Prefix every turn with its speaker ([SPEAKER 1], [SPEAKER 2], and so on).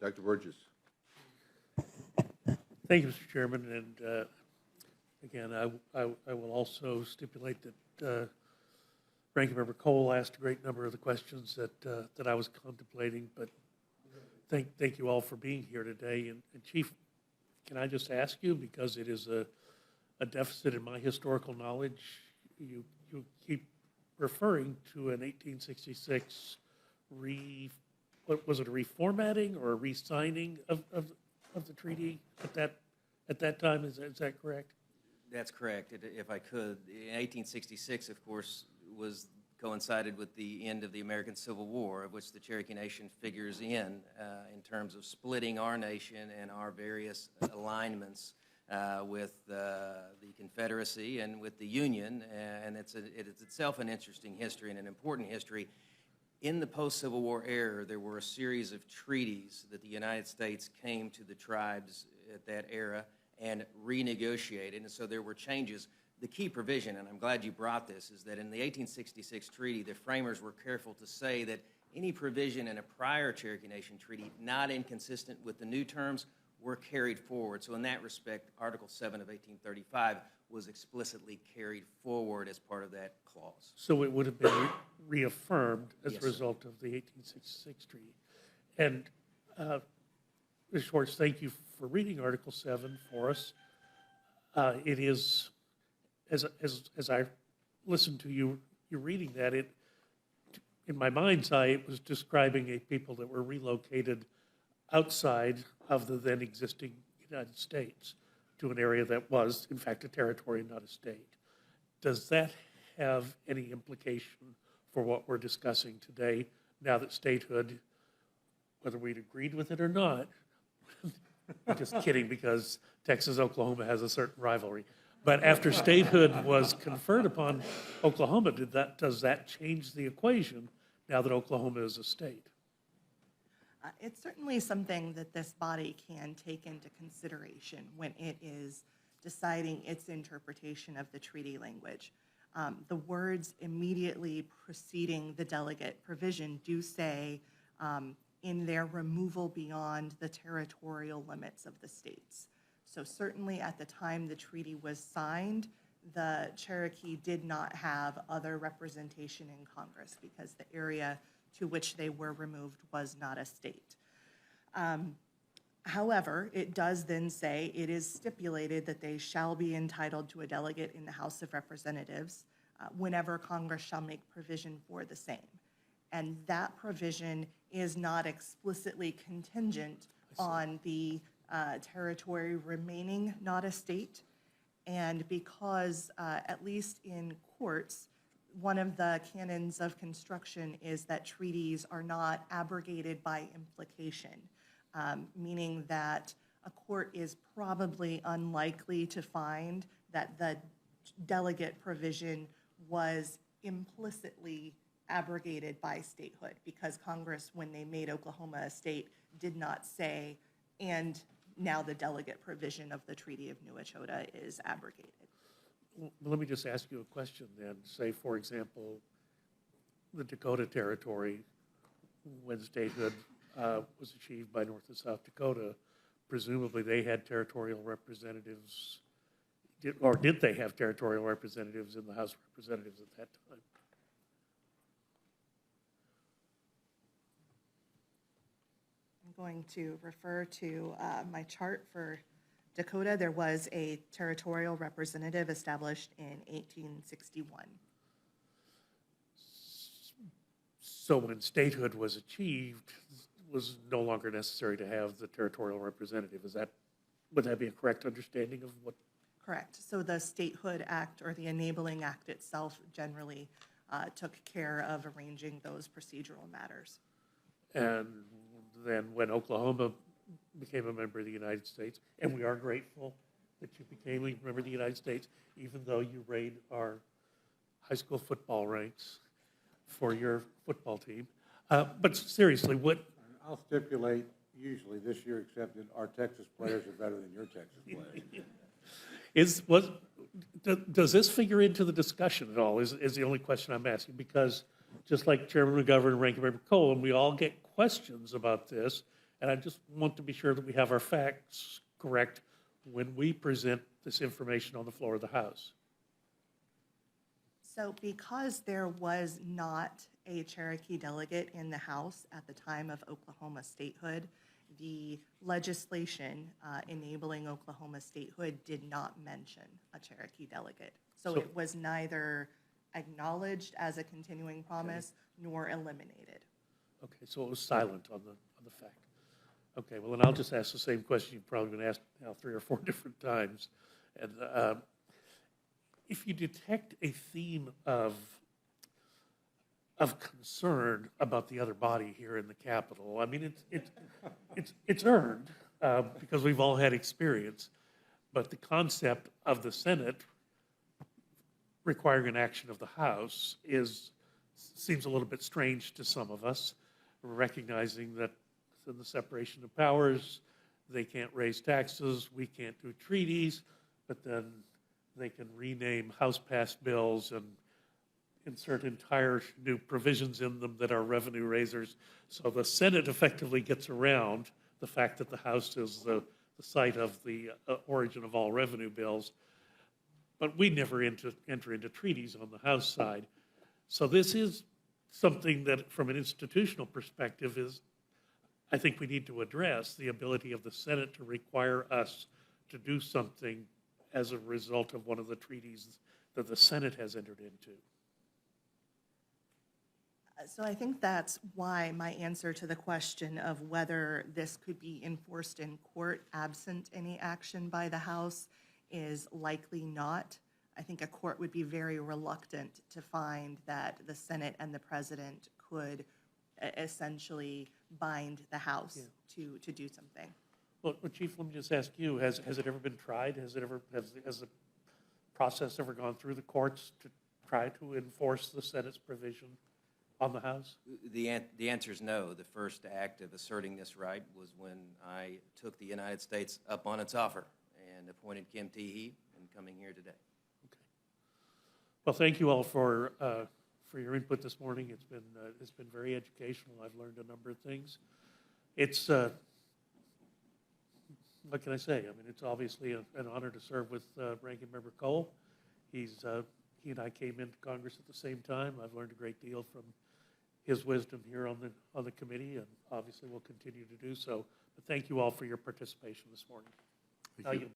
[SPEAKER 1] Dr. Burgess.
[SPEAKER 2] Thank you, Mr. Chairman, and again, I will also stipulate that Ranking Member Cole asked a great number of the questions that I was contemplating, but thank you all for being here today. And Chief, can I just ask you, because it is a deficit in my historical knowledge, you keep referring to an 1866 what was it, a reformatting or a re-signing of the treaty at that time? Is that correct?
[SPEAKER 3] That's correct. If I could, in 1866, of course, coincided with the end of the American Civil War, of which the Cherokee Nation figures in terms of splitting our nation and our various alignments with the Confederacy and with the Union, and it's itself an interesting history and an important history. In the post-Civil War era, there were a series of treaties that the United States came to the tribes at that era and renegotiated, and so there were changes. The key provision, and I'm glad you brought this, is that in the 1866 treaty, the framers were careful to say that any provision in a prior Cherokee Nation treaty not inconsistent with the new terms were carried forward. So in that respect, Article 7 of 1835 was explicitly carried forward as part of that clause.
[SPEAKER 2] So it would have been reaffirmed as
[SPEAKER 3] Yes,
[SPEAKER 2] a result of the 1866 treaty. And Ms. Schwartz, thank you for reading Article 7 for us. It is, as I listened to you reading that, in my mind's eye, it was describing a people that were relocated outside of the then existing United States to an area that was, in fact, a territory, not a state. Does that have any implication for what we're discussing today, now that statehood, whether we'd agreed with it or not, I'm just kidding, because Texas-Oklahoma has a certain rivalry, but after statehood was conferred upon Oklahoma, does that change the equation now that Oklahoma is a state?
[SPEAKER 4] It's certainly something that this body can take into consideration when it is deciding its interpretation of the treaty language. The words immediately preceding the delegate provision do say in their removal beyond the territorial limits of the states. So certainly at the time the treaty was signed, the Cherokee did not have other representation in Congress because the area to which they were removed was not a state. However, it does then say it is stipulated that they shall be entitled to a delegate in the House of Representatives whenever Congress shall make provision for the same. And that provision is not explicitly contingent on the territory remaining not a state. And because, at least in courts, one of the canons of construction is that treaties are not abrogated by implication, meaning that a court is probably unlikely to find that the delegate provision was implicitly abrogated by statehood, because Congress, when they made Oklahoma a state, did not say, and now the delegate provision of the Treaty of New Echota is abrogated.
[SPEAKER 2] Well, let me just ask you a question then. Say, for example, the Dakota Territory, when statehood was achieved by North and South Dakota, presumably they had territorial representatives, or did they have territorial representatives in the House of Representatives at that time?
[SPEAKER 4] I'm going to refer to my chart for Dakota. There was a territorial representative established in 1861.
[SPEAKER 2] So when statehood was achieved, it was no longer necessary to have the territorial representative. Would that be a correct understanding of what?
[SPEAKER 4] Correct. So the Statehood Act, or the Enabling Act itself, generally took care of arranging those procedural matters.
[SPEAKER 2] And then when Oklahoma became a member of the United States, and we are grateful that you became a member of the United States, even though you raid our high school football ranks for your football team. But seriously, what?
[SPEAKER 1] I'll stipulate, usually this year accepted, our Texas players are better than your Texas players.
[SPEAKER 2] Does this figure into the discussion at all, is the only question I'm asking, because just like Chairman McGovern and Ranking Member Cole, and we all get questions about this, And I just want to be sure that we have our facts correct when we present this information on the floor of the House.
[SPEAKER 4] So because there was not a Cherokee delegate in the House at the time of Oklahoma statehood, the legislation enabling Oklahoma statehood did not mention a Cherokee delegate. So
[SPEAKER 2] So-
[SPEAKER 4] it was neither acknowledged as a continuing promise nor eliminated.
[SPEAKER 2] Okay, so it was silent on the fact. Okay, well, then I'll just ask the same question you've probably been asked now 3 or 4 different times. And if you detect a theme of concern about the other body here in the Capitol, I mean, it's earned because we've all had experience, but the concept of the Senate requiring an action of the House seems a little bit strange to some of us, recognizing that in the separation of powers, they can't raise taxes, we can't do treaties, but then they can rename House-passed bills and insert entire new provisions in them that are revenue raisers. So the Senate effectively gets around the fact that the House is the site of the origin of all revenue bills. But we never enter into treaties on the House side. So this is something that, from an institutional perspective, I think we need to address the ability of the Senate to require us to do something as a result of one of the treaties that the Senate has entered into.
[SPEAKER 4] So I think that's why my answer to the question of whether this could be enforced in court absent any action by the House is likely not. I think a court would be very reluctant to find that the Senate and the President could essentially bind the House to do something.
[SPEAKER 2] Well, Chief, let me just ask you, has it ever been tried? Has the process ever gone through the courts to try to enforce the Senate's provision on the House?
[SPEAKER 3] The answer is no. The first act of asserting this right was when I took the United States up on its offer and appointed Kim Teehee and coming here today.
[SPEAKER 2] Okay. Well, thank you all for your input this morning. It's been very educational. I've learned a number of things. It's what can I say? I mean, it's obviously an honor to serve with Ranking Member Cole. He and I came into Congress at the same time. I've learned a great deal from his wisdom here on the committee, and obviously will continue to do so. But thank you all for your participation this morning.
[SPEAKER 5] Thank you.